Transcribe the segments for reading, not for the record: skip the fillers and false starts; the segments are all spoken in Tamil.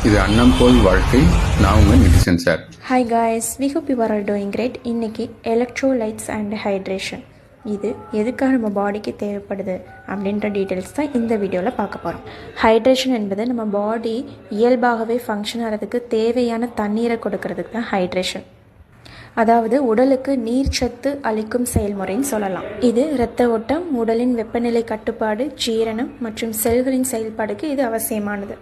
இது அன்னம் போல் வாழ்க்கை. நான் உங்கள் netizen sir. Hi guys, we hope you are all doing great. இன்றைக்கி எலக்ட்ரோலைட்ஸ் அண்ட் ஹைட்ரேஷன் இது எதுக்காக நம்ம பாடிக்கு தேவைப்படுது அப்படின்ற டீட்டெயில்ஸ் தான் இந்த வீடியோவில் பார்க்க போகிறோம். ஹைட்ரேஷன் என்பது நம்ம பாடி இயல்பாகவே ஃபங்க்ஷன் ஆகிறதுக்கு தேவையான தண்ணீரை கொடுக்கறதுக்கு தான் ஹைட்ரேஷன். அதாவது உடலுக்கு நீர்ச்சத்து அளிக்கும் செயல்முறைன்னு சொல்லலாம். இது இரத்த ஓட்டம், உடலின் வெப்பநிலை கட்டுப்பாடு, ஜீரணம் மற்றும் செல்களின் செயல்பாடுக்கு இது அவசியமானது.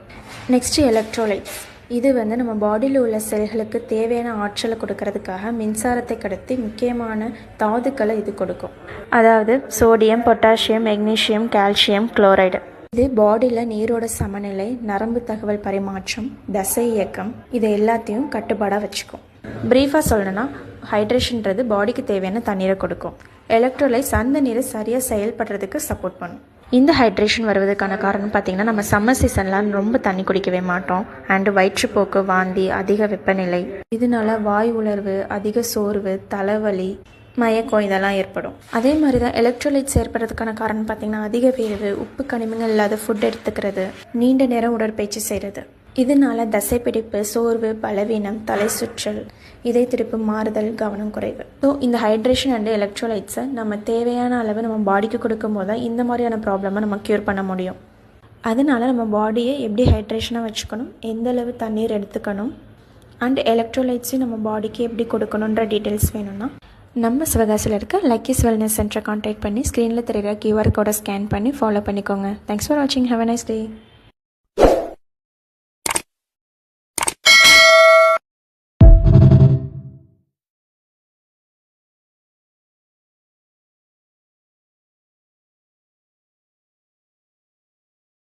Next electrolytes. இது நம்ம பாடியில் உள்ள செல்களுக்கு தேவையான ஆற்றலை கொடுக்கறதுக்காக மின்சாரத்தை கடத்தி முக்கியமான தாதுக்களை இது கொடுக்கும். அதாவது sodium, potassium, magnesium, calcium, chloride. இது பாடியில் நீரோட சமநிலை, நரம்பு தகவல் பரிமாற்றம், தசை இயக்கம் இது எல்லாத்தையும் கட்டுப்பாடாக வச்சுக்கும். ப்ரீஃபாக சொல்லணும்னா ஹைட்ரேஷன்றது பாடிக்கு தேவையான தண்ணீரை கொடுக்கும். எலக்ட்ரோலைட்ஸ் அந்த நீரை சரியாக செயல்படுறதுக்கு சப்போர்ட் பண்ணும். இந்த ஹைட்ரேஷன் வருவதற்கான காரணம் பார்த்திங்கன்னா, நம்ம சம்மர் சீசன்லாம் ரொம்ப தண்ணி குடிக்கவே மாட்டோம். அண்டு வயிற்றுப்போக்கு, வாந்தி, அதிக வெப்பநிலை, இதனால வாய் உலர்வு, அதிக சோர்வு, தலைவலி, மயக்கம் இதெல்லாம் ஏற்படும். அதே மாதிரி தான் எலக்ட்ரோலைட்ஸ் ஏற்படுறதுக்கான காரணம் பார்த்திங்கன்னா, அதிக வேர்வு, உப்பு கனிமங்கள் இல்லாத ஃபுட் எடுத்துக்கிறது, நீண்ட நேரம் உடற்பயிற்சி செய்கிறது. இதனால தசைப்பிடிப்பு, சோர்வு, பலவீனம், தலை சுற்றல், இதய திருப்பு மாறுதல், கவனம் குறைவு. ஸோ இந்த ஹைட்ரேஷன் அண்ட் எலக்ட்ரோலைட்ஸை நம்ம தேவையான அளவு நம்ம பாடிக்கு கொடுக்கும் போது தான் இந்த மாதிரியான ப்ராப்ளமை நம்ம க்யூர் பண்ண முடியும். அதனால நம்ம பாடியை எப்படி ஹைட்ரேஷனாக வச்சுக்கணும், எந்த அளவு தண்ணீர் எடுத்துக்கணும், அண்ட் எலக்ட்ரோலைட்ஸையும் நம்ம பாடிக்கு எப்படி கொடுக்கணுன்ற டீட்டெயில்ஸ் வேணும்னா நம்ம சிவகாசியில் இருக்க லக்கீஸ் வெல்னஸ் சென்டரை கான்டாக்ட் பண்ணி ஸ்க்ரீனில் தெரிகிற QR கோடை ஸ்கேன் பண்ணி ஃபாலோ பண்ணிக்கோங்க. தேங்க்ஸ் ஃபார் வாட்சிங். Have a nice day.